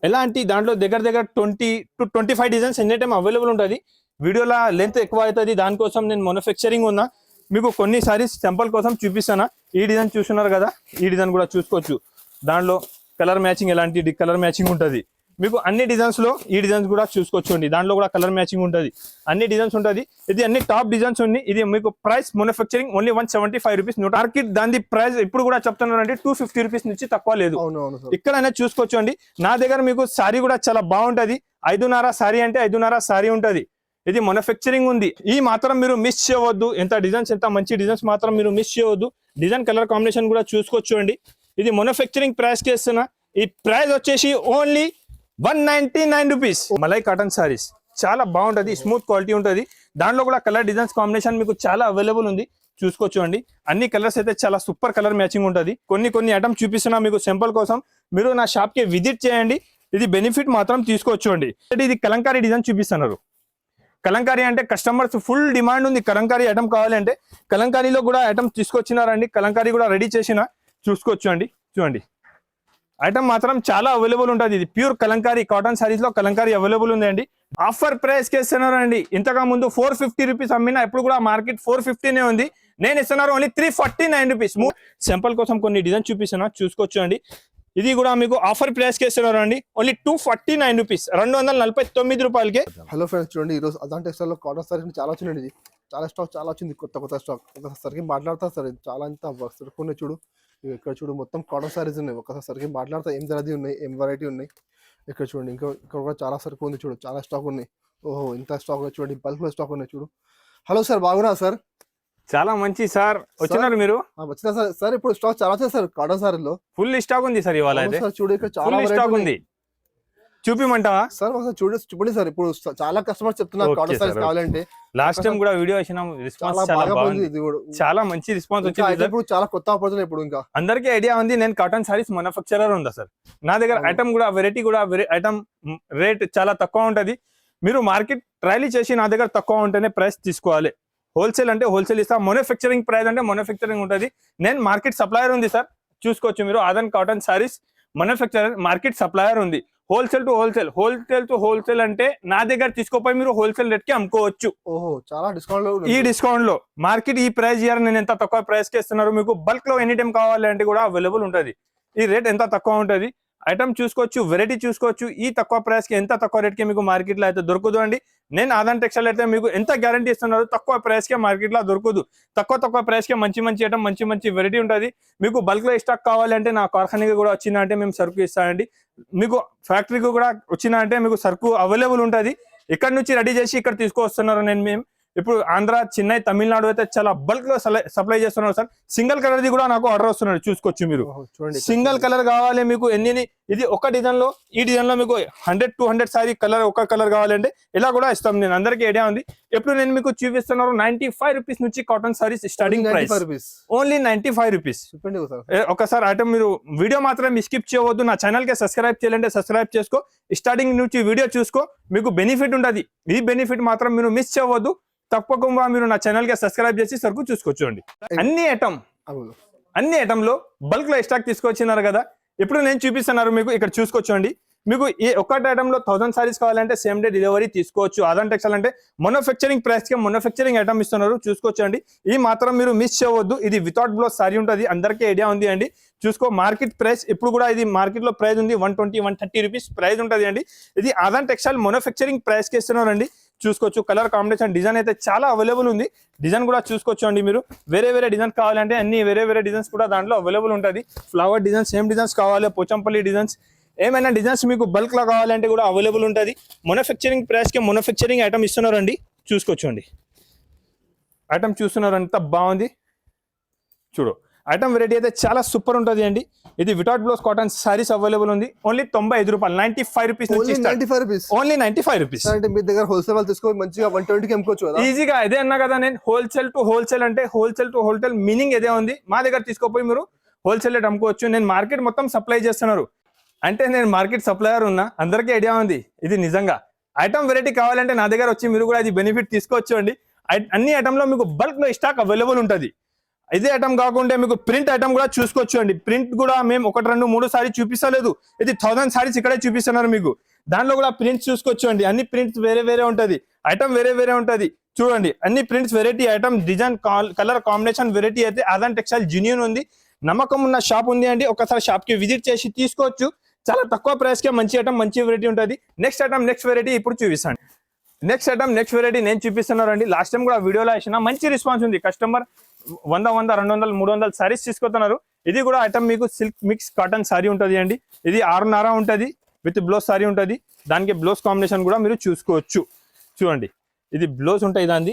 ఎలాంటి దాంట్లో దగ్గర దగ్గర 20 to 25 designs any time available ఉంటుంది. వీడియోలో లెంత్ ఎక్కువ అవుతుంది, దానికోసం నేను మ్యానుఫ్యాక్చరింగ్ ఉన్నా. మీకు కొన్ని సారీస్ టెంపుల్ కోసం చూపిస్తాను. ఈ డిజైన్ చూస్తున్నారు కదా, ఈ డిజైన్ కూడా చూసుకోవచ్చు. దాంట్లో కలర్ మ్యాచింగ్ ఎలాంటి కలర్ మ్యాచింగ్ ఉంటుంది. మీకు అన్ని డిజైన్స్ లో ఈ డిజైన్స్ కూడా చూసుకోవచ్చు. దాంట్లో కూడా కలర్ మ్యాచింగ్ ఉంటుంది, అన్ని డిజైన్స్ ఉంటుంది. ఇది అన్ని టాప్ డిజైన్స్ ఉన్నాయి. ఇది మీకు price manufacturing only 175 rupees. Market దాని ప్రైస్ ఇప్పుడు కూడా చెప్తున్నారంటే 250 రూపీస్ నుంచి తక్కువ లేదు. ఇక్కడనే చూసుకోవచ్చు అండి. నా దగ్గర మీకు సారీ కూడా చాలా బాగుంటది. 5.5 సారీ అంటే 5.5 సారీ ఉంటది. ఇది మ్యానుఫ్యాక్చరింగ్ ఉంది. ఈ మాత్రం మీరు మిస్ చేయవద్దు. ఎంత డిజైన్స్, ఎంత మంచి డిజైన్స్ మాత్రం మీరు మిస్ చేయవద్దు. డిజైన్ కలర్ కాంబినేషన్ కూడా చూసుకోవచ్చు అండి. ఇది మ్యానుఫ్యాక్చరింగ్ ప్రైస్ కి ఇస్తున్నా. ఈ ప్రైస్ వచ్చేసి only 199 rupees. Malai cotton saris చాలా బాగుంటది, స్మూత్ క్వాలిటీ ఉంటది. దాంట్లో కూడా కలర్ డిజైన్స్ కాంబినేషన్ మీకు చాలా అవైలబుల్ ఉంది, చూసుకోవచ్చు అండి. అన్ని కలర్స్ అయితే చాలా సూపర్ కలర్ మ్యాచింగ్ ఉంటది. కొన్ని ఐటమ్ చూపిస్తున్నా మీకు సింపుల్ కోసం. మీరు నా షాప్ కి విజిట్ చేయండి. ఇది బెనిఫిట్ మాత్రం తీసుకోవచ్చు అండి. ఇది కలంకారీ డిజైన్ చూపిస్తున్నారు. కలంకారీ అంటే కస్టమర్స్ ఫుల్ డిమాండ్ ఉంది. కలంకారీ ఐటమ్ కావాలంటే కలంకారీలో కూడా ఐటమ్ తీసుకొచ్చినారండి. కలంకారీ కూడా రెడీ చేసిన చూసుకోవచ్చు అండి. చూడండి, ఐటమ్ మాత్రం చాలా అవైలబుల్ ఉంటుంది. ఇది ప్యూర్ కలంకారీ కాటన్ సారీస్ లో కలంకారీ అవైలబుల్ ఉంది అండి. ఆఫర్ ప్రైస్ కి ఇస్తున్నారండి. ఇంతగా ముందు 450 రూపీస్ అమ్మినా, ఇప్పుడు కూడా మార్కెట్ 450 ఉంది. నేను ఇస్తున్నారు ఓన్లీ 349 రూపీస్. సింపుల్ కోసం కొన్ని డిజైన్ చూపిస్తున్నా, చూసుకోవచ్చు అండి. ఇది కూడా మీకు ఆఫర్ ప్రైస్ కి ఇస్తున్నారు అండి. ఓన్లీ 249 రూపీస్, 249 రూపాయలకి. హలో ఫ్రెండ్స్, చూడండి ఈరోజు అదాన్ టెక్స్టైల్ లో కాటన్ సారీ చాలా వచ్చిందండి. ఇది చాలా స్టాక్ చాలా వచ్చింది, కొత్త స్టాక్. ఒకసారికి మాట్లాడతా సార్, చాలా అంతా కొన్ని చూడు. ఇక్కడ చూడు, మొత్తం కాటన్ సారీస్ ఉన్నాయి. ఒకసారికి మాట్లాడతా ఏం జరది ఉన్నాయి, ఏం వెరైటీ ఉన్నాయి. ఇక్కడ చూడండి, ఇక్కడ కూడా చాలా సరుకు ఉంది. చూడు, చాలా స్టాక్ ఉన్నాయి. ఓహో, ఇంత స్టాక్ చూడండి, బల్క్ లో స్టాక్ ఉన్నాయి. చూడు. హలో సార్, బాగున్నా సార్? చాలా మంచి సార్, వచ్చినారు మీరు? వచ్చినా సార్. సార్ ఇప్పుడు స్టాక్ చాలా వచ్చింది సార్. కాటన్ సారీ లో ఫుల్ స్టాక్ ఉంది సార్ ఇవాళ. చూడు, ఇక్కడ చాలా స్టాక్ ఉంది. చూపిమంటావా సార్? ఒకసారి చూడండి సార్. ఇప్పుడు చాలా కస్టమర్స్ చెప్తున్నారు కాటన్ సారీస్ కావాలంటే. లాస్ట్ టైం కూడా వీడియో వేసినాం, రెస్పాన్స్ చాలా మంచి రెస్పాన్స్ వచ్చింది. ఇప్పుడు చాలా కొత్త ఆపర్చునిటీ. ఇప్పుడు ఇంకా అందరికీ ఐడియా ఉంది నేను కాటన్ సారీస్ మ్యానుఫ్యాక్చరర్ ఉందా సార్. నా దగ్గర ఐటమ్ కూడా వెరైటీ కూడా ఐటమ్ రేట్ చాలా తక్కువ ఉంటది. మీరు మార్కెట్ ట్రైల్ చేసి నా దగ్గర తక్కువ ఉంటేనే ప్రైస్ తీసుకోవాలి. హోల్సేల్ అంటే హోల్సేల్ ఇస్తా, మ్యానుఫ్యాక్చరింగ్ ప్రైస్ అంటే మ్యానుఫ్యాక్చరింగ్ ఉంటది. నేను మార్కెట్ సప్లయర్ ఉంది సార్, చూసుకోవచ్చు మీరు. Aadhan cotton saris manufacturer, market supplier ఉంది. హోల్సేల్ టు హోల్సేల్ అంటే నా దగ్గర తీసుకోపోయి మీరు హోల్సేల్ రేట్ కి అమ్ముకోవచ్చు. ఓహో, చాలా డిస్కౌంట్. ఈ డిస్కౌంట్ లో మార్కెట్ ఈ ప్రైస్ ఇయర్ నేను ఎంత తక్కువ ప్రైస్ కి ఇస్తున్నారు. మీకు బల్క్ లో ఎనీ టైం కావాలంటే కూడా అవైలబుల్ ఉంటది. ఈ రేట్ ఎంత తక్కువ ఉంటది. ఐటమ్ చూసుకోవచ్చు, వెరైటీ చూసుకోవచ్చు. ఈ తక్కువ ప్రైస్ కి, ఎంత తక్కువ రేట్ కి మీకు మార్కెట్ లో అయితే దొరకదు అండి. నేను ఆదాన్ టెక్స్టైల్ అయితే మీకు ఎంత గ్యారంటీ ఇస్తున్నారు, తక్కువ ప్రైస్ కి మార్కెట్ లో దొరకదు. తక్కువ ప్రైస్ కి మంచి ఐటమ్, మంచి వెరైటీ ఉంటుంది. మీకు బల్క్ లో స్టాక్ కావాలంటే నా కార్ఖానకి కూడా వచ్చిందంటే మేము సరుకు ఇస్తామండి. మీకు ఫ్యాక్టరీకి కూడా వచ్చిందంటే మీకు సరుకు అవైలబుల్ ఉంటుంది. ఇక్కడ నుంచి రెడీ చేసి ఇక్కడ తీసుకొస్తున్నారు. మేము ఇప్పుడు ఆంధ్ర, చెన్నై, తమిళనాడు అయితే చాలా బల్క్ లో సప్లై చేస్తున్నారు సార్. సింగిల్ కలర్ ది కూడా నాకు ఆర్డర్ వస్తున్నాడు, చూసుకోవచ్చు మీరు. సింగిల్ కలర్ కావాలి మీకు ఎన్ని. ఇది ఒక డిజైన్ లో, ఈ డిజైన్ లో మీకు 100-200 సారీ కలర్, ఒక కలర్ కావాలంటే ఇలా కూడా ఇస్తాం. నేను అందరికీ ఐడియా ఉంది. ఎప్పుడు నేను మీకు చూపిస్తున్నారు 95 రూపీస్ నుంచి cotton saris starting price only 95 rupees. ఒకసారి ఐటమ్ మీరు వీడియో మాత్రం స్కిప్ చేయవద్దు. నా ఛానల్ కి సబ్స్క్రైబ్ చేయాలంటే సబ్స్క్రైబ్ చేసుకో. స్టార్టింగ్ నుంచి వీడియో చూసుకో, మీకు బెనిఫిట్ ఉంటుంది. ఈ బెనిఫిట్ మాత్రం మీరు మిస్ చేయవద్దు. తప్పకుండా మీరు నా ఛానల్ కి సబ్స్క్రైబ్ చేసి సరుకు చూసుకోండి. అన్ని ఐటమ్ లో బల్క్ లో స్టాక్ తీసుకొచ్చినారు కదా, ఇప్పుడు నేను చూపిస్తున్నారు మీకు. ఇక్కడ చూసుకోండి. మీకు ఈ ఒక్కటి ఐటమ్ లో 1000 సారీస్ కావాలంటే సేమ్ డే డెలివరీ తీసుకోవచ్చు. ఆదాన్ టెక్స్టైల్ అంటే మ్యానుఫ్యాక్చరింగ్ ప్రైస్ కి మ్యానుఫ్యాక్చరింగ్ ఐటమ్ ఇస్తున్నారు, చూసుకోవచ్చండి. ఈ మాత్రం మీరు మిస్ చేయవద్దు. ఇది వితౌట్ బ్లౌజ్ సారీ ఉంటుంది, అందరికీ ఐడియా ఉంది అండి. చూసుకో, మార్కెట్ ప్రైస్ ఇప్పుడు కూడా ఇది మార్కెట్ లో ప్రైస్ ఉంది 120-130 రూపీస్ ప్రైస్ ఉంటుంది అండి. ఇది ఆదాన్ టెక్స్టైల్ మ్యానుఫ్యాక్చరింగ్ ప్రైస్ కి ఇస్తున్నారు అండి. చూసుకోవచ్చు, కలర్ కాంబినేషన్ డిజైన్ అయితే చాలా అవైలబుల్ ఉంది. డిజైన్ కూడా చూసుకోవచ్చు అండి మీరు. వేరే డిజైన్స్ కావాలంటే అన్ని వేరే డిజైన్స్ కూడా దాంట్లో అవైలబుల్ ఉంటుంది. ఫ్లవర్ డిజైన్స్, సేమ్ డిజైన్స్ కావాలి, పోచంపల్లి డిజైన్స్, ఏమైనా డిజైన్స్ మీకు బల్క్ లో కావాలంటే కూడా అవైలబుల్ ఉంటుంది. మ్యానుఫ్యాక్చరింగ్ ప్రైస్ కి మ్యానుఫ్యాక్చరింగ్ ఐటమ్ ఇస్తున్నారండి, చూసుకోవచ్చండి. ఐటమ్ చూస్తున్నారు, అంత బాగుంది. చూడు, ఐటమ్ వెరైటీ అయితే చాలా సూపర్ ఉంటుంది అండి. ఇది without blouse cotton saris available ఉంది. ఓన్లీ 95 రూపాయలు, 95 రూపీస్ నుంచి ఓన్లీ 95 రూపీస్. అంటే మీ దగ్గర హోల్సేల్ తీసుకో, మంచిగా 120కి అమ్ముకోవచ్చు కదా ఈజీగా. ఇదే అన్నా కదా నేను, హోల్సేల్ టు హోల్సేల్ అంటే హోల్సేల్ టు హోల్సేల్ మీనింగ్ ఇదే ఉంది. మా దగ్గర తీసుకోపోయి మీరు హోల్సేల్ రేట్ అమ్ముకోవచ్చు. నేను మార్కెట్ మొత్తం సప్లై చేస్తున్నారు అంటే నేను మార్కెట్ సప్లయర్ ఉన్నా, అందరికీ ఐడియా ఉంది. ఇది నిజంగా ఐటమ్ వెరైటీ కావాలంటే నా దగ్గర వచ్చి మీరు కూడా ఇది బెనిఫిట్ తీసుకోవచ్చు అండి. అన్ని ఐటమ్ లో మీకు బల్క్ లో స్టాక్ అవైలబుల్ ఉంటుంది. ఇదే ఐటమ్ కాకుండా మీకు ప్రింట్ ఐటమ్ కూడా చూసుకోవచ్చు అండి. ప్రింట్ కూడా మేము 1, 2, 3 సారీ చూపిస్తలేదు, ఇది 1000 సారీస్ ఇక్కడే చూపిస్తున్నారు మీకు. దాంట్లో కూడా ప్రింట్స్ చూసుకోవచ్చు అండి. అన్ని ప్రింట్స్ వేరే వేరే ఉంటది, ఐటమ్ వేరే వేరే ఉంటది. చూడండి అన్ని prints variety, item design, colour combination variety అయితే ఆదాన్ టెక్స్టైల్ జెన్యూన్ ఉంది, నమ్మకం ఉన్న షాప్ ఉంది అండి. ఒకసారి షాప్ కి విజిట్ చేసి తీసుకోవచ్చు. చాలా తక్కువ ప్రైస్ కే మంచి ఐటమ్, మంచి వెరైటీ ఉంటుంది. నెక్స్ట్ ఐటమ్, నెక్స్ట్ వెరైటీ ఇప్పుడు చూపిస్తాను. నెక్స్ట్ ఐటమ్, నెక్స్ట్ వెరైటీ నేను చూపిస్తున్నాను అండి. లాస్ట్ టైం కూడా వీడియోలో వేసిన మంచి రెస్పాన్స్ ఉంది. కస్టమర్ 100, 200, 300 సారీస్ తీసుకుంటున్నారు. ఇది కూడా ఐటమ్ మీకు సిల్క్ మిక్స్ కాటన్ సారీ ఉంటుంది అండి. ఇది 6.5 ఉంటుంది, విత్ బ్లౌజ్ సారీ ఉంటుంది. దానికి బ్లౌజ్ కాంబినేషన్ కూడా మీరు చూసుకోవచ్చు. చూడండి ఇది బ్లౌజ్ ఉంటుంది, దాన్ని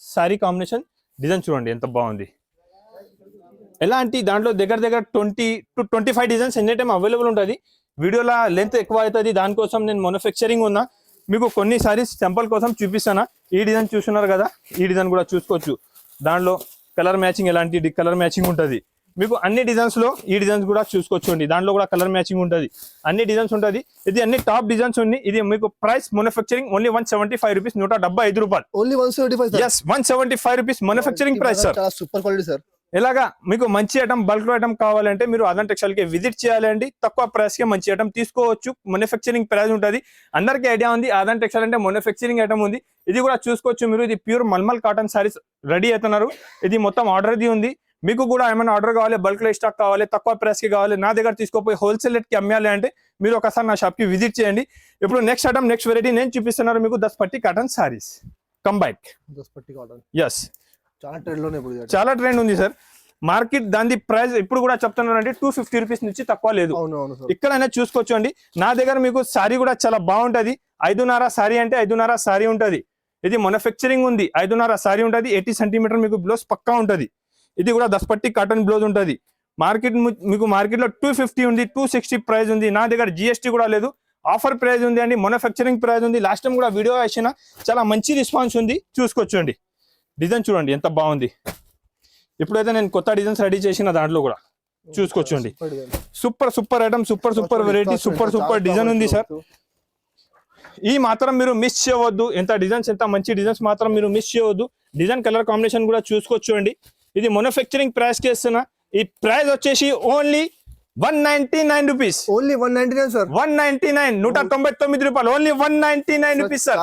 సారీ కాంబినేషన్ డిజైన్ చూడండి ఎంత బాగుంది. ఎలాంటి దాంట్లో దగ్గర 20 to 25 designs any time available ఉంటుంది. వీడియోలో లెంత్ ఎక్కువ అవుతుంది, దానికోసం నేను మ్యానుఫ్యాక్చరింగ్ ఉన్నా. మీకు కొన్ని సారీస్ టెంపుల్ కోసం చూపిస్తాను. ఈ డిజైన్ చూస్తున్నారు కదా, ఈ డిజైన్ కూడా చూసుకోవచ్చు. దాంట్లో కలర్ మ్యాచింగ్, ఎలాంటి కలర్ మ్యాచింగ్ ఉంటుంది మీకు. అన్ని డిజైన్స్ లో ఈ డిజైన్స్ కూడా చూసుకోవచ్చు అండి. దాంట్లో కూడా కలర్ మ్యాచింగ్ ఉంటుంది, అన్ని డిజైన్స్ ఉంటుంది. ఇది అన్ని టాప్ డిజైన్స్ ఉంది. ఇది మీకు ప్రైస్ మ్యానుఫ్యాక్చరింగ్ ఓన్లీ 175 రూపీస్, 175 రూపాయలు. Only 175. yes 175 rupees manufacturing price sir. చాలా సూపర్ క్వాలిటీ సార్. ఇలాగా మీకు మంచి ఐటమ్, బల్క్ ఐటమ్ కావాలంటే మీరు ఆదాన్ టెక్స్టైల్ కి విజిట్ చేయాలండి. తక్కువ ప్రైస్ కి మంచి ఐటమ్ తీసుకోవచ్చు. మ్యానుఫ్యాక్చరింగ్ ప్రైస్ ఉంటుంది. అందరికీ ఐడియా ఉంది ఆదాన్ టెక్స్టైల్ అంటే మ్యానుఫ్యాక్చరింగ్ ఐటమ్ ఉంది. ఇది కూడా చూసుకోవచ్చు మీరు. ఇది pure mulmul cotton sarees ready అవుతున్నారు. ఇది మొత్తం ఆర్డర్ది ఉంది. మీకు కూడా ఏమైనా ఆర్డర్ కావాలి, బల్క్ లో స్టాక్ కావాలి, తక్కువ ప్రైస్ కి కావాలి, నా దగ్గర తీసుకోపోయి హోల్సేల్ రేట్ కి అమ్మాలి అంటే మీరు ఒకసారి నా షాప్ కి విజిట్ చేయండి. ఇప్పుడు నెక్స్ట్ ఐటమ్, నెక్స్ట్ వెరైటీ నేను చూపిస్తున్నారు మీకు. 10 పట్టి కాటన్ సారీస్ కంబైన్. 10 పట్టి కాటన్. ఎస్ చాలా ట్రెండ్ లోనే ఇప్పుడు, చాలా ట్రెండ్ ఉంది సార్. మార్కెట్ దాని ప్రైస్ ఇప్పుడు కూడా చెప్తున్నారు అంటే 250 రూపీస్ నుంచి తక్కువ లేదు. ఇక్కడైనా చూసుకోవచ్చు అండి. నా దగ్గర మీకు సారీ కూడా చాలా బాగుంటది. 5.5 సారీ అంటే 5.5 సారీ ఉంటది. ఇది మ్యానుఫ్యాక్చరింగ్ ఉంది. 5.5 సారీ ఉంటది. 80 సెంటీమీటర్ మీకు బ్లౌజ్ పక్కా ఉంటది. ఇది కూడా 10 పట్టి కాటన్ బ్లౌజ్ ఉంటది. మీకు మార్కెట్ లో 250 ఉంది, 260 ప్రైస్ ఉంది. నా దగ్గర జిఎస్టీ కూడా లేదు, ఆఫర్ ప్రైస్ ఉంది అండి, మ్యానుఫ్యాక్చరింగ్ ప్రైస్ ఉంది. లాస్ట్ టైం కూడా వీడియో వేసిన చాలా మంచి రెస్పాన్స్ ఉంది. చూసుకోవచ్చు అండి. డిజైన్ చూడండి ఎంత బాగుంది. ఇప్పుడైతే నేను కొత్త డిజైన్స్ రెడీ చేసిన దాంట్లో కూడా చూసుకోవచ్చు అండి. Super item, super variety, super design ఉంది సార్. ఈ మాత్రం మీరు మిస్ చేయవద్దు. ఎంత డిజైన్స్, ఎంత మంచి డిజైన్స్ మాత్రం మీరు మిస్ చేయవద్దు. డిజైన్, కలర్ కాంబినేషన్ కూడా చూసుకోవచ్చు అండి. ఇది మ్యానుఫ్యాక్చరింగ్ ప్రైస్ కి ఇస్తున్నా. ఈ ప్రైస్ వచ్చేసి ఓన్లీ 199 రూపీస్. Only 199 sir. 199, 199 రూపాయలు. Only 199 rupees sir.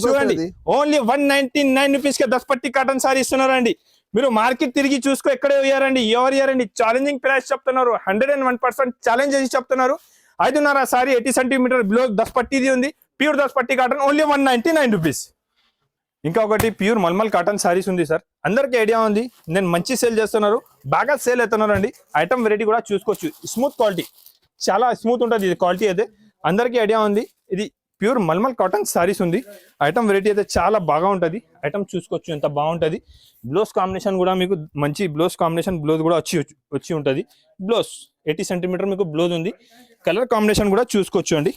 చూడండి ఓన్లీ 199 రూపీస్ కి 10 పట్టి కాటన్ సారీ ఇస్తున్నారండి. మీరు మార్కెట్ తిరిగి చూసుకో, ఎక్కడే ఇయ్యారండి, ఎవరు ఇయ్యారండి. ఛాలెంజింగ్ ప్రైస్ చెప్తున్నారు, 101% ఛాలెంజ్ చేసి చెప్తున్నారు. 5.5 సారీ, 80 సెంటీమీటర్ బ్లౌజ్, 10 పట్టిది ఉంది. ప్యూర్ 10 పట్టి కాటన్, ఓన్లీ 199 రూపీస్. ఇంకా ఒకటి ప్యూర్ మల్మల్ కాటన్ సారీస్ ఉంది సార్. అందరికి ఐడియా ఉంది, నేను మంచి సేల్ చేస్తున్నారు, బాగా సేల్ అవుతున్నారు అండి. ఐటమ్ వెరైటీ కూడా చూసుకోవచ్చు. స్మూత్ క్వాలిటీ, చాలా స్మూత్ ఉంటుంది ఇది క్వాలిటీ అయితే. అందరికీ ఐడియా ఉంది. ఇది ప్యూర్ మల్మల్ కాటన్ సారీస్ ఉంది. ఐటమ్ వెరైటీ అయితే చాలా బాగా ఉంటుంది. ఐటమ్ చూసుకోవచ్చు ఎంత బాగుంటుంది. బ్లౌజ్ కాంబినేషన్ కూడా మీకు మంచి బ్లౌజ్ కాంబినేషన్, బ్లౌజ్ కూడా వచ్చి ఉంటుంది. బ్లౌజ్ 80 సెంటీమీటర్ మీకు బ్లౌజ్ ఉంది. కలర్ కాంబినేషన్ కూడా చూసుకోవచ్చు అండి.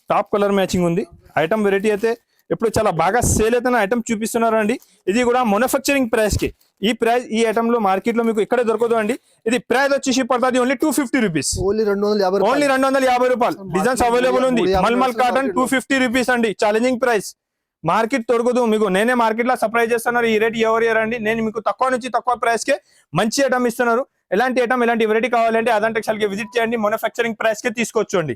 టాప్ కలర్ మ్యాచింగ్ ఉంది. ఐటమ్ వెరైటీ అయితే ఇప్పుడు చాలా బాగా సేల్ అవుతున్న ఐటమ్ చూపిస్తున్నారు అండి. ఇది కూడా మ్యానుఫ్యాక్చరింగ్ ప్రైస్ కి. ఈ ఐటమ్ లో మార్కెట్ లో మీకు ఎక్కడ దొరకదు అండి. ఇది ప్రైస్ వచ్చేసి పడుతుంది ఓన్లీ 250 రూపీస్. ఓన్లీ 250 రూపాయలు. డిజైన్స్ అవైలబుల్ ఉంది. మల్మల్ కాటన్ 250 రూపీస్ అండి. ఛాలెంజింగ్ ప్రైస్, మార్కెట్ దొరకదు మీకు. నేనే మార్కెట్ లో సప్లై చేస్తున్నారు. ఈ రేట్ ఎవరు ఇయ్యారండి. నేను మీకు తక్కువ నుంచి తక్కువ ప్రైస్ కే మంచి ఐటమ్ ఇస్తున్నారు. ఎలాంటి ఐటమ్, ఎలాంటి వెరైటీ కావాలంటే ఆదాన్ టెక్స్టైల్ కి విజిట్ చేయండి. మ్యానుఫ్యాక్చరింగ్ ప్రైస్ కే తీసుకోవచ్చు అండి.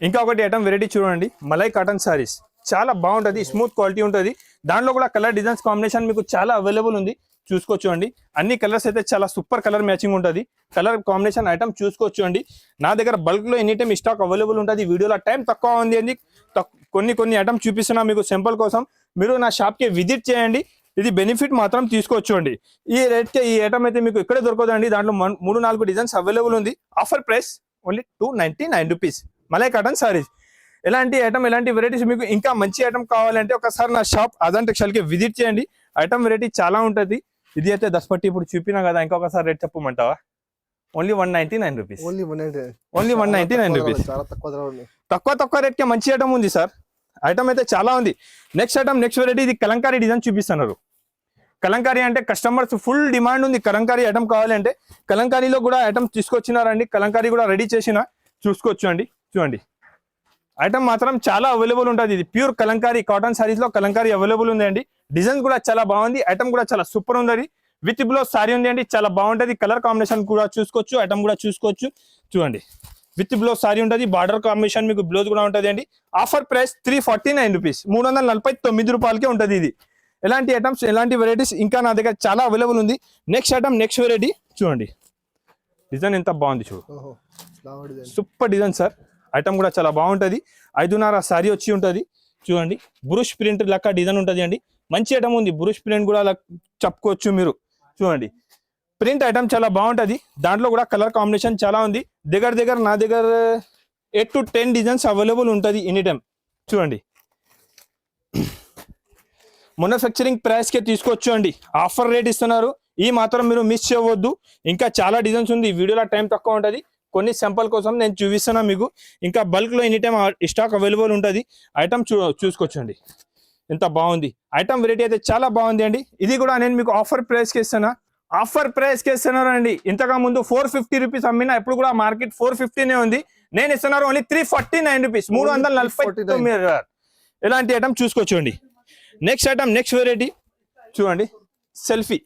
ఇంకా ఒకటి ఐటమ్ వెరైటీ చూడండి, మలై కాటన్ సారీస్. చాలా బాగుంటది, స్మూత్ క్వాలిటీ ఉంటుంది. దాంట్లో కూడా కలర్ డిజైన్స్ కాంబినేషన్ మీకు చాలా అవైలబుల్ ఉంది. చూసుకోవచ్చు అండి. అన్ని కలర్స్ అయితే చాలా సూపర్ కలర్ మ్యాచింగ్ ఉంటుంది. కలర్ కాంబినేషన్ ఐటమ్ చూసుకోవచ్చు అండి. నా దగ్గర బల్క్ లో ఎనీ టైమ్ స్టాక్ అవైలబుల్ ఉంటుంది. వీడియోలో టైం తక్కువ ఉంది అని కొన్ని ఐటమ్ చూపిస్తున్నా మీకు సింపుల్ కోసం. మీరు నా షాప్ కి విజిట్ చేయండి. ఇది బెనిఫిట్ మాత్రం తీసుకోవచ్చు అండి. ఈ రేట్ కి ఈ ఐటమ్ అయితే మీకు ఎక్కడే దొరకదండి. దాంట్లో 3-4 డిజైన్స్ అవైలబుల్ ఉంది. Offer price only 299 rupees. Malai cotton saris. ఎలాంటి ఐటమ్, ఎలాంటి వెరైటీస్ మీకు ఇంకా మంచి ఐటమ్ కావాలంటే ఒకసారి నా షాప్ ఆదాన్ టెక్స్టైల్ కి విజిట్ చేయండి. ఐటమ్ వెరైటీ చాలా ఉంటుంది. ఇది అయితే 10 పట్టి ఇప్పుడు చూపినా కదా, ఇంకొకసారి రేట్ చెప్పమంటావా? Only 199 rupees. Only 199 rupees. తక్కువ రేట్ కి మంచి ఐటమ్ ఉంది సార్. ఐటమ్ అయితే చాలా ఉంది. నెక్స్ట్ ఐటమ్, నెక్స్ట్ వెరైటీ, ఇది కలంకారీ డిజైన్ చూపిస్తున్నారు. కలంకారీ అంటే కస్టమర్స్ ఫుల్ డిమాండ్ ఉంది. కలంకారీ ఐటమ్ కావాలంటే కలంకారీలో కూడా ఐటమ్ తీసుకొచ్చినారండి. కలంకారీ కూడా రెడీ చేసిన చూసుకోవచ్చు అండి. చూడండి ఐటమ్ మాత్రం చాలా అవైలబుల్ ఉంటుంది. ఇది ప్యూర్ కలంకారీ కాటన్ సారీస్ లో కలంకారీ అవైలబుల్ ఉంది అండి. డిజైన్ కూడా చాలా బాగుంది. ఐటమ్ కూడా చాలా సూపర్ ఉంది. విత్ బ్లౌజ్ సారీ ఉంది అండి, చాలా బాగుంటది. కలర్ కాంబినేషన్ కూడా చూసుకోవచ్చు, ఐటమ్ కూడా చూసుకోవచ్చు. చూడండి విత్ బ్లౌజ్ సారీ ఉంటుంది, బార్డర్ కాంబినేషన్ మీకు బ్లౌజ్ కూడా ఉంటుంది అండి. ఆఫర్ ప్రైస్ 349 రూపీస్, 349 రూపాయలకే ఉంటుంది ఇది. ఎలాంటి ఐటమ్స్, ఎలాంటి వెరైటీస్ ఇంకా నా దగ్గర చాలా అవైలబుల్ ఉంది. నెక్స్ట్ ఐటమ్, నెక్స్ట్ వెరైటీ చూడండి. డిజైన్ ఎంత బాగుంది చూడు, సూపర్ డిజైన్ సార్. ఐటమ్ కూడా చాలా బాగుంటుంది. 5.5 సారీ వచ్చి ఉంటుంది. చూడండి బ్రూష్ ప్రింట్ లెక్క డిజైన్ ఉంటుంది అండి. మంచి ఐటమ్ ఉంది, బ్రూష్ ప్రింట్ కూడా చెప్పుకోవచ్చు మీరు. చూడండి ప్రింట్ ఐటమ్ చాలా బాగుంటుంది. దాంట్లో కూడా కలర్ కాంబినేషన్ చాలా ఉంది. దగ్గర నా దగ్గర 8 to 10 డిజైన్స్ అవైలబుల్ ఉంటుంది ఎనీ టైం. చూడండి మ్యానుఫ్యాక్చరింగ్ ప్రైస్కే తీసుకోవచ్చు అండి. ఆఫర్ రేట్ ఇస్తున్నారు, ఈ మాత్రం మీరు మిస్ చేయవద్దు. ఇంకా చాలా డిజైన్స్ ఉంది, వీడియోలో టైం తక్కువ ఉంటుంది. కొన్ని శాంపుల్ కోసం నేను చూపిస్తున్నా మీకు. ఇంకా బల్క్లో ఎనీ టైం స్టాక్ అవైలబుల్ ఉంటుంది. ఐటమ్ చూసుకోవచ్చండి, ఎంత బాగుంది. ఐటమ్ వెరైటీ అయితే చాలా బాగుంది అండి. ఇది కూడా నేను మీకు ఆఫర్ ప్రైస్కి ఇస్తున్నా. ఆఫర్ ప్రైస్కి ఇస్తున్నారు అండి. ఇంతగా ముందు 450 రూపీస్ అమ్మినా, ఇప్పుడు కూడా మార్కెట్ 450నే ఉంది. నేను ఇస్తున్నారు ఓన్లీ 349 రూపీస్, 349. ఎలాంటి ఐటమ్ చూసుకోవచ్చండి. నెక్స్ట్ ఐటమ్, నెక్స్ట్ వెరైటీ చూడండి. సెల్ఫీ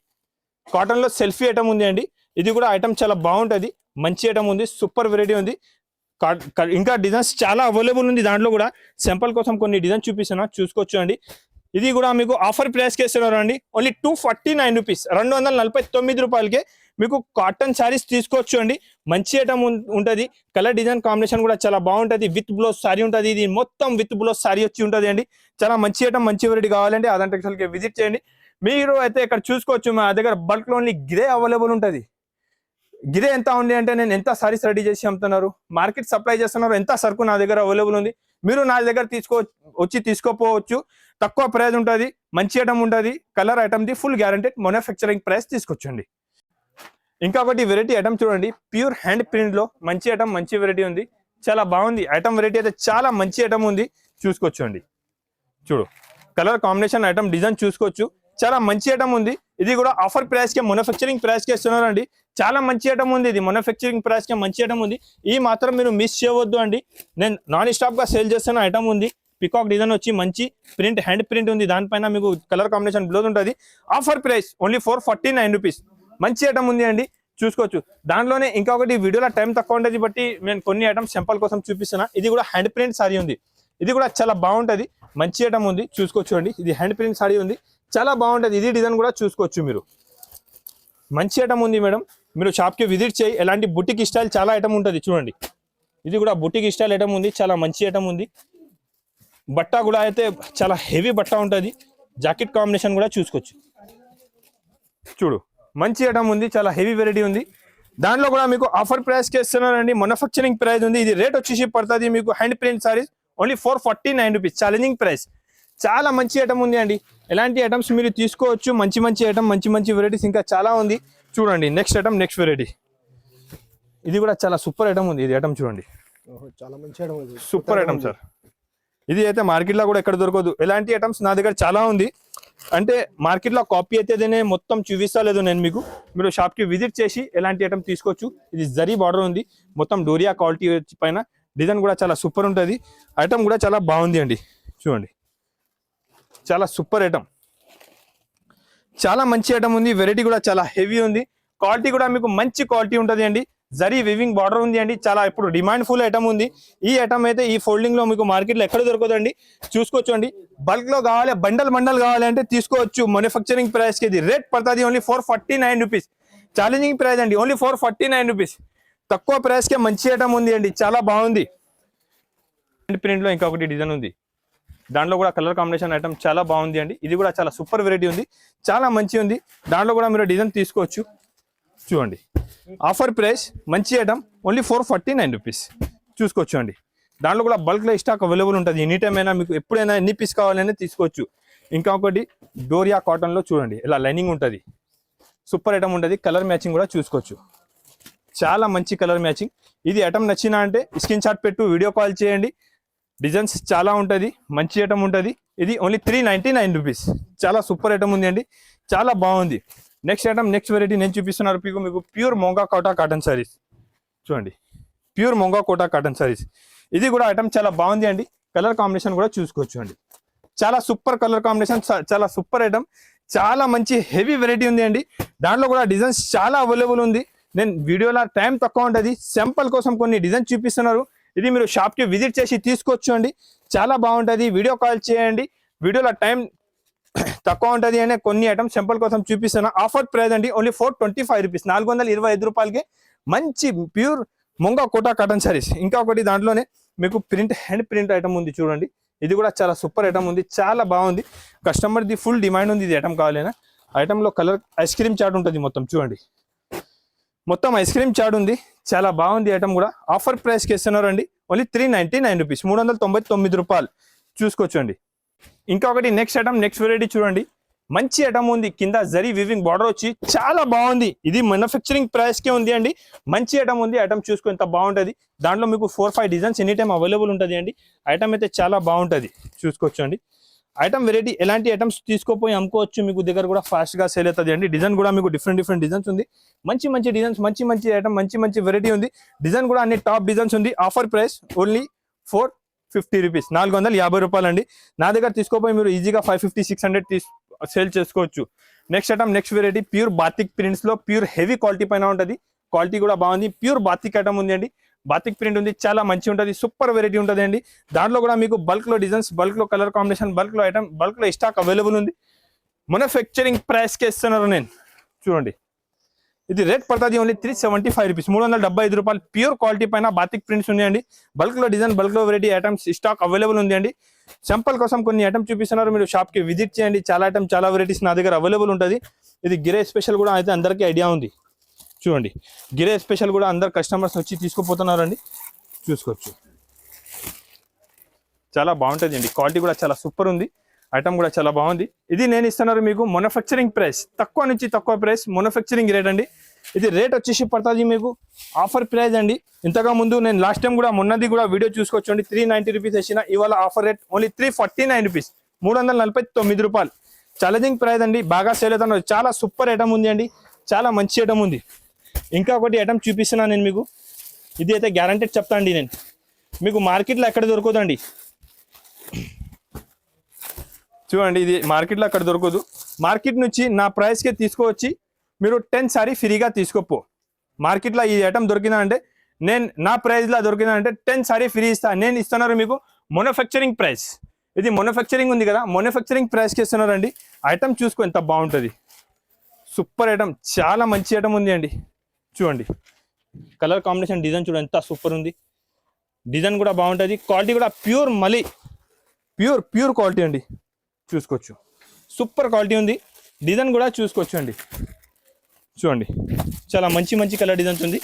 కాటన్లో సెల్ఫీ ఐటమ్ ఉంది అండి. ఇది కూడా ఐటమ్ చాలా బాగుంటుంది, మంచి ఐటమ్ ఉంది, సూపర్ వెరైటీ ఉంది. ఇంకా డిజైన్స్ చాలా అవైలబుల్ ఉంది. దాంట్లో కూడా సింపుల్ కోసం కొన్ని డిజైన్ చూపిస్తున్నా, చూసుకోవచ్చు అండి. ఇది కూడా మీకు ఆఫర్ ప్రైస్కి ఇస్తున్నారు అండి. ఓన్లీ 249 రూపీస్, 249 రూపాయలకే మీకు కాటన్ శారీస్ తీసుకోవచ్చు అండి. మంచి ఐటమ్ ఉంటుంది. కలర్ డిజైన్ కాంబినేషన్ కూడా చాలా బాగుంటుంది. విత్ బ్లౌజ్ సారీ ఉంటుంది. ఇది మొత్తం విత్ బ్లౌజ్ సారీ వచ్చి ఉంటుంది అండి. చాలా మంచి ఐటమ్, మంచి వెరైటీ కావాలంటే అదంటే టెక్స్టైల్కి విజిట్ చేయండి. మీరు అయితే ఇక్కడ చూసుకోవచ్చు, మా దగ్గర బల్క్లో ఓన్లీ గిరే అవైలబుల్ ఉంటుంది. గిరే ఎంత ఉంది అంటే నేను ఎంత సారీస్ రెడీ చేసి అమ్ముతున్నారు, మార్కెట్ సప్లై చేస్తున్నారు, ఎంత సరుకు నా దగ్గర అవైలబుల్ ఉంది. మీరు నా దగ్గర తీసుకోపోవచ్చు. తక్కువ ప్రైస్ ఉంటుంది, మంచి ఐటమ్ ఉంటుంది. కలర్ ఐటమ్ది ఫుల్ గ్యారంటెడ్ మ్యానుఫ్యాక్చరింగ్ ప్రైస్ తీసుకొచ్చండి. ఇంకొకటి వెరైటీ ఐటమ్ చూడండి, ప్యూర్ హ్యాండ్ ప్రింట్లో మంచి ఐటమ్, మంచి వెరైటీ ఉంది, చాలా బాగుంది. ఐటమ్ వెరైటీ అయితే చాలా మంచి ఐటమ్ ఉంది, చూసుకోవచ్చండి. చూడు కలర్ కాంబినేషన్, ఐటమ్ డిజైన్ చూసుకోవచ్చు, చాలా మంచి ఐటమ్ ఉంది. ఇది కూడా ఆఫర్ ప్రైస్కే, మ్యానుఫ్యాక్చరింగ్ ప్రైస్కే ఇస్తున్నారండి. చాలా మంచి ఐటమ్ ఉంది, ఇది మ్యానుఫ్యాక్చరింగ్ ప్రైస్కే మంచి ఐటమ్ ఉంది. ఈ మాత్రం మీరు మిస్ చేయవద్దు అండి. నేను నాన్ స్టాప్గా సేల్ చేస్తున్న ఐటమ్ ఉంది. పికాక్ డిజైన్ వచ్చి మంచి ప్రింట్, హ్యాండ్ ప్రింట్ ఉంది. దానిపైన మీకు కలర్ కాంబినేషన్ బ్లౌజ్ ఉంటుంది. Offer price only 449 rupees. మంచి ఐటమ్ ఉంది అండి, చూసుకోవచ్చు. దాంట్లోనే ఇంకొకటి, వీడియోలో టైం తక్కువ ఉంటుంది బట్టి నేను కొన్ని ఐటమ్స్ సింపుల్ కోసం చూపిస్తున్నా. ఇది కూడా హ్యాండ్ ప్రింట్ సారీ ఉంది. ఇది కూడా చాలా బాగుంటుంది, మంచి ఐటమ్ ఉంది, చూసుకోవచ్చు అండి. ఇది హ్యాండ్ ప్రింట్ సారీ ఉంది, చాలా బాగుంటుంది. ఇది డిజైన్ కూడా చూసుకోవచ్చు మీరు. మంచి ఐటమ్ ఉంది మేడం, మీరు షాప్కి విజిట్ చేయి. ఎలాంటి బుటిక్ స్టైల్ చాలా ఐటమ్ ఉంటుంది. చూడండి ఇది కూడా బుటిక్ స్టైల్ ఐటమ్ ఉంది, చాలా మంచి ఐటమ్ ఉంది. బట్ట కూడా అయితే చాలా హెవీ బట్ట ఉంటుంది. జాకెట్ కాంబినేషన్ కూడా చూసుకోవచ్చు. చూడు మంచి ఐటమ్ ఉంది, చాలా హెవీ వెరైటీ ఉంది. దాంట్లో కూడా మీకు ఆఫర్ ప్రైస్కి ఇస్తున్నారండి. మ్యానుఫ్యాక్చరింగ్ ప్రైస్ ఉంది. ఇది రేట్ వచ్చేసి పడుతుంది మీకు hand print saris only 449 rupees, challenging price. చాలా మంచి ఐటమ్ ఉంది అండి. ఎలాంటి ఐటమ్స్ మీరు తీసుకోవచ్చు, మంచి మంచి ఐటమ్, మంచి మంచి వెరైటీస్ ఇంకా చాలా ఉంది. చూడండి నెక్స్ట్ ఐటమ్, నెక్స్ట్ వెరైటీ. ఇది కూడా చాలా సూపర్ ఐటమ్ ఉంది. ఇది ఐటమ్ చూడండి, చాలా మంచి ఐటమ్, సూపర్ ఐటమ్ సార్. ఇది అయితే మార్కెట్లో కూడా ఎక్కడ దొరకదు. ఎలాంటి ఐటమ్స్ నా దగ్గర చాలా ఉంది. అంటే మార్కెట్లో కాపీ అయితే మొత్తం చూపిస్తలేదు నేను మీకు. మీరు షాప్కి విజిట్ చేసి ఎలాంటి ఐటమ్ తీసుకోవచ్చు. ఇది జరీ బార్డర్ ఉంది, మొత్తం డోరియా క్వాలిటీ పైన. డిజైన్ కూడా చాలా సూపర్ ఉంటుంది. ఐటమ్ కూడా చాలా బాగుంది అండి. చూడండి చాలా సూపర్ ఐటమ్, చాలా మంచి ఐటమ్ ఉంది. వెరైటీ కూడా చాలా హెవీ ఉంది. క్వాలిటీ కూడా మీకు మంచి క్వాలిటీ ఉంటుంది అండి. జరీ వివింగ్ బార్డర్ ఉంది అండి. చాలా ఇప్పుడు డిమాండ్ ఫుల్ ఐటమ్ ఉంది. ఈ ఐటమ్ అయితే ఈ ఫోల్డింగ్ లో మీకు మార్కెట్లో ఎక్కడ దొరకదండి, చూసుకోవచ్చు అండి. బల్క్ లో కావాలి, బండల్ కావాలి అంటే తీసుకోవచ్చు. మ్యానుఫ్యాక్చరింగ్ ప్రైస్ కి ఇది రేట్ పడుతుంది ఓన్లీ 449 రూపీస్. ఛాలెంజింగ్ ప్రైస్ అండి, ఓన్లీ 449 రూపీస్. తక్కువ ప్రైస్ కే మంచి ఐటమ్ ఉంది అండి, చాలా బాగుంది. ప్రింట్ లో ఇంకొకటి డిజైన్ ఉంది. దాంట్లో కూడా కలర్ కాంబినేషన్ ఐటమ్ చాలా బాగుంది అండి. ఇది కూడా చాలా సూపర్ వెరైటీ ఉంది, చాలా మంచి ఉంది. దాంట్లో కూడా మీరు డిజైన్ తీసుకోవచ్చు. చూడండి ఆఫర్ ప్రైస్, మంచి ఐటమ్ ఓన్లీ 449 రూపీస్, చూసుకోవచ్చు అండి. దాంట్లో కూడా బల్క్లో స్టాక్ అవైలబుల్ ఉంటుంది. ఎనీ టైం అయినా మీకు ఎప్పుడైనా ఎన్ని పీస్ కావాలనే తీసుకోవచ్చు. ఇంకొకటి డోరియా కాటన్లో చూడండి, ఇలా లైనింగ్ ఉంటుంది, సూపర్ ఐటమ్ ఉంటుంది. కలర్ మ్యాచింగ్ కూడా చూసుకోవచ్చు, చాలా మంచి కలర్ మ్యాచింగ్. ఇది ఐటమ్ నచ్చినా అంటే స్క్రీన్ షాట్ పెట్టు, వీడియో కాల్ చేయండి. డిజైన్స్ చాలా ఉంటుంది, మంచి ఐటమ్ ఉంటుంది. ఇది ఓన్లీ 399 రూపీస్, చాలా సూపర్ ఐటమ్ ఉంది అండి, చాలా బాగుంది. నెక్స్ట్ ఐటమ్, నెక్స్ట్ వెరైటీ నేను చూపిస్తున్నారు మీకు ప్యూర్ మొంగా కోటా కాటన్ సారీస్. చూడండి ప్యూర్ మొంగా కోటా కాటన్ సారీస్. ఇది కూడా ఐటమ్ చాలా బాగుంది అండి. కలర్ కాంబినేషన్ కూడా చూసుకోవచ్చు అండి, చాలా సూపర్ కలర్ కాంబినేషన్, చాలా సూపర్ ఐటమ్. చాలా మంచి హెవీ వెరైటీ ఉంది అండి. దాంట్లో కూడా డిజైన్స్ చాలా అవైలబుల్ ఉంది. నేను వీడియోలో టైం తక్కువ ఉంటుంది, శాంపుల్ కోసం కొన్ని డిజైన్స్ చూపిస్తున్నారు. ఇది మీరు షాప్కి విజిట్ చేసి తీసుకోవచ్చు అండి, చాలా బాగుంటుంది. వీడియో కాల్ చేయండి, వీడియోలో టైం తక్కువ ఉంటుంది అనే కొన్ని ఐటమ్స్ శాంపుల్ కోసం చూపిస్తున్నా. ఆఫర్ ప్రైస్ అండి, ఓన్లీ 425 రూపీస్, 425 రూపాయలకి మంచి ప్యూర్ మొంగా కోటా కాటన్ సారీస్. ఇంకా ఒకటి దాంట్లోనే మీకు ప్రింట్, హ్యాండ్ ప్రింట్ ఐటమ్ ఉంది చూడండి. ఇది కూడా చాలా సూపర్ ఐటమ్ ఉంది, చాలా బాగుంది. కస్టమర్ది ఫుల్ డిమాండ్ ఉంది ఇది ఐటమ్ కావాలన్నా. ఐటమ్లో కలర్ ఐస్ క్రీమ్ చాట్ ఉంటుంది మొత్తం చూడండి, మొత్తం ఐస్ క్రీమ్ చాట్ ఉంది, చాలా బాగుంది ఐటమ్ కూడా. ఆఫర్ ప్రైస్కి ఇస్తున్నారు అండి, ఓన్లీ 399 రూపీస్, 399 రూపాయలు చూసుకోవచ్చు అండి. ఇంకా ఒకటి నెక్స్ట్ ఐటమ్, నెక్స్ట్ వెరైటీ చూడండి. మంచి ఐటమ్ ఉంది, కింద జరీ వివింగ్ బార్డర్ వచ్చి చాలా బాగుంది. ఇది మ్యానుఫ్యాక్చరింగ్ ప్రైస్కే ఉంది అండి, మంచి ఐటమ్ ఉంది. ఐటమ్ చూసుకో ఎంత బాగుంటుంది. దాంట్లో మీకు 4-5 డిజైన్స్ ఎనీ టైం అవైలబుల్ ఉంటుంది అండి. ఐటమ్ అయితే చాలా బాగుంటుంది, చూసుకోవచ్చు అండి. ఐటమ్ వెరైటీ ఎలాంటి ఐటమ్స్ తీసుకోపోయి అమ్ముకోవచ్చు, మీకు దగ్గర కూడా ఫాస్ట్గా సేల్ అవుతుంది అండి. డిజైన్ కూడా మీకు డిఫరెంట్ డిజైన్స్ ఉంది, మంచి మంచి డిజైన్స్, మంచి ఐటమ్, మంచి వెరైటీ ఉంది. డిజైన్ కూడా అన్ని టాప్ డిజైన్స్ ఉంది. ఆఫర్ ప్రైస్ ఓన్లీ 450 రూపీస్, 450 రూపాయలు అండి. నా దగ్గర తీసుకోపోయి మీరు ఈజీగా 550-600 సేల్ చేసుకోవచ్చు. Next item, next variety pure batik prints లో ప్యూర్ హెవీ క్వాలిటీ పైన ఉంటుంది. క్వాలిటీ కూడా బాగుంది, ప్యూర్ బాతిక్ ఐటమ్ ఉంది అండి. బాతిక్ ప్రింట్ ఉంది, చాలా మంచి ఉంటుంది, సూపర్ వెరైటీ ఉంటుంది అండి. దాంట్లో కూడా మీకు బల్క్ లో డిజైన్స్, బల్క్ లో కలర్ కాంబినేషన్, బల్క్ లో ఐటమ్, బల్క్ లో స్టాక్ అవైలబుల్ ఉంది. మ్యానుఫ్యాక్చరింగ్ ప్రైస్ కి ఇస్తున్నారు నేను చూడండి. ఇది రేట్ పడుతుంది ఓన్లీ 375 రూపీస్, 375 రూపాయలు. ప్యూర్ క్వాలిటీ పైన బాతిక్ ప్రింట్స్ ఉన్నాయండి. బల్క్ లో డిజైన్, బల్క్ లో వెరైటీ ఐటమ్స్ స్టాక్ అవైలబుల్ ఉంది అండి. శాంపుల్ కోసం కొన్ని ఐటమ్ చూపిస్తున్నారు, మీరు షాప్ కి విజిట్ చేయండి. చాలా ఐటమ్, చాలా వెరైటీస్ నా దగ్గర అవైలబుల్ ఉంటుంది. ఇది గిరే స్పెషల్ కూడా అయితే అందరికీ ఐడియా ఉంది చూడండి. గిరే స్పెషల్ కూడా అందరు కస్టమర్స్ వచ్చి తీసుకుపోతున్నారండి, చూసుకోవచ్చు. చాలా బాగుంటుంది అండి, క్వాలిటీ కూడా చాలా సూపర్ ఉంది. ఐటమ్ కూడా చాలా బాగుంది. ఇది నేను ఇస్తున్నారు మీకు మ్యానుఫ్యాక్చరింగ్ ప్రైస్, తక్కువ నుంచి తక్కువ ప్రైస్, మ్యానుఫ్యాక్చరింగ్ రేట్ అండి. ఇది రేట్ వచ్చేసి పడుతుంది మీకు ఆఫర్ ప్రైస్ అండి. ఇంతగా ముందు నేను లాస్ట్ టైం కూడా మొన్నది కూడా వీడియో చూసుకోవచ్చండి, 390 రూపీస్ వేసిన. ఇవాళ ఆఫర్ రేట్ ఓన్లీ 349 రూపీస్, 349 రూపాయలు. ఛాలెంజింగ్ ప్రైస్ అండి, బాగా సేల్ అవుతున్నారు. చాలా సూపర్ ఐటమ్ ఉంది అండి, చాలా మంచి ఐటమ్ ఉంది. ఇంకా ఒకటి ఐటమ్ చూపిస్తున్నాను నేను మీకు. ఇది అయితే గ్యారంటెడ్ చెప్తా అండి నేను, మీకు మార్కెట్లో ఎక్కడ దొరకదండి చూడండి. ఇది మార్కెట్లో అక్కడ దొరకదు. మార్కెట్ నుంచి నా ప్రైస్కే తీసుకువచ్చి మీరు 10 సారీ ఫ్రీగా తీసుకోపో. మార్కెట్లో ఈ ఐటమ్ దొరికినా అంటే నేను నా ప్రైస్లో దొరికినా అంటే 10 సారీ ఫ్రీ ఇస్తా. నేను ఇస్తున్నారు మీకు మ్యానుఫ్యాక్చరింగ్ ప్రైస్. ఇది మ్యానుఫ్యాక్చరింగ్ ఉంది కదా, మ్యానుఫ్యాక్చరింగ్ ప్రైస్కి ఇస్తున్నారండి. ఐటమ్ చూసుకో ఎంత బాగుంటుంది, సూపర్ ఐటమ్, చాలా మంచి ఐటమ్ ఉంది అండి. చూడండి కలర్ కాంబినేషన్, డిజైన్ చూడండి ఎంత సూపర్ ఉంది. డిజైన్ కూడా బాగుంటుంది, క్వాలిటీ కూడా ప్యూర్ మళ్ళీ ప్యూర్ క్వాలిటీ అండి, చూసుకోవచ్చు. సూపర్ క్వాలిటీ ఉంది. డిజైన్ కూడా చూసుకోవచ్చు అండి, చూడండి చాలా మంచి కలర్ డిజైన్స్ ఉంది.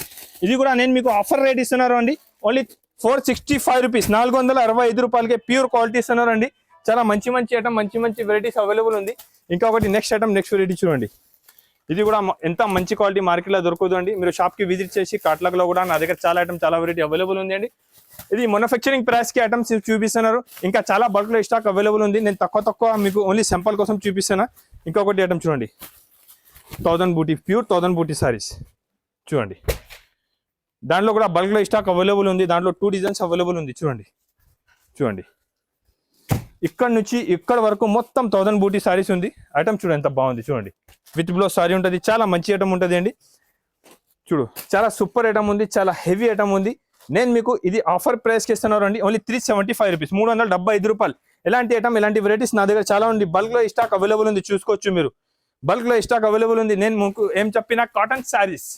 ఇది కూడా నేను మీకు ఆఫర్ రేట్ ఇస్తున్నారు అండి, ఓన్లీ 465 రూపీస్, 465 రూపాయలకే ప్యూర్ క్వాలిటీ ఇస్తున్నారు అండి. చాలా మంచి ఐటమ్, మంచి వెరైటీస్ అవైలబుల్ ఉంది. ఇంకా ఒకటి నెక్స్ట్ ఐటమ్, నెక్స్ట్ వెరైటీ చూడండి. ఇది కూడా ఎంత మంచి క్వాలిటీ మార్కెట్లో దొరకదు అండి. మీరు షాప్కి విజిట్ చేసి కాట్లాగ్లో కూడా నా దగ్గర చాలా ఐటమ్, చాలా వెరైటీ అవైలబుల్ ఉంది అండి. ఇది మ్యానుఫ్యాక్చరింగ్ ప్రైస్కి ఐటమ్స్ చూపిస్తున్నారు. ఇంకా చాలా బల్క్లో స్టాక్ అవైలబుల్ ఉంది. నేను తక్కువ మీకు ఓన్లీ శాంపుల్ కోసం చూపిస్తున్నా. ఇంకొకటి ఐటమ్ చూడండి, 1000 బూటీ, ప్యూర్ 1000 బూటీ సారీస్ చూడండి. దాంట్లో కూడా బల్క్లో స్టాక్ అవైలబుల్ ఉంది. దాంట్లో 2 డిజైన్స్ అవైలబుల్ ఉంది చూడండి. ఇక్కడ నుంచి ఇక్కడ వరకు మొత్తం 1000 బూటీ సారీస్ ఉంది. ఐటమ్ చూడండి ఎంత బాగుంది, చూడండి విత్ బ్లౌజ్ సారీ ఉంటుంది. చాలా మంచి ఐటమ్ ఉంటుంది అండి. చూడు చాలా సూపర్ ఐటమ్ ఉంది, చాలా హెవీ ఐటమ్ ఉంది. నేను మీకు ఇది ఆఫర్ ప్రైస్కి ఇస్తున్నారు అండి, ఓన్లీ 375 రూపీస్, 375 రూపాయలు. ఎలాంటి ఐటమ్, ఎలాంటి వెరైటీస్ నా దగ్గర చాలా ఉంది. బల్క్లో స్టాక్ అవైలబుల్ ఉంది, చూసుకోవచ్చు మీరు. బల్క్లో స్టాక్ అవైలబుల్ ఉంది. నేను మీకు ఏం చెప్పినా కాటన్ శారీస్,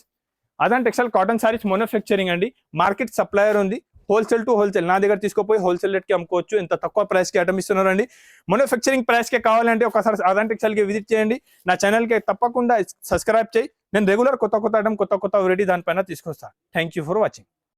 అదంటే టెక్స్టైల్ కాటన్ శారీస్ మ్యానుఫ్యాక్చరింగ్ అండి. మార్కెట్ సప్లయర్ ఉంది, హోల్సేల్ టు హోల్సేల్. నా దగ్గర తీసుకోపోయి హోల్సేల్ రేట్కి అమ్ముకోవచ్చు. ఇంత తక్కువ ప్రైస్కి ఐటమ్ ఇస్తున్నారండి. మ్యానుఫ్యాక్చరింగ్ ప్రైస్కే కావాలంటే ఒకసారి అదంటే టెక్స్టైల్కి విజిట్ చేయండి. నా ఛానల్కి తప్పకుండా సబ్స్క్రైబ్ చేయి. నేను రెగ్యులర్ కొత్త ఐటమ్, కొత్త వెరైటీ దానిపైన తీసుకొస్తాను. Thank you for watching.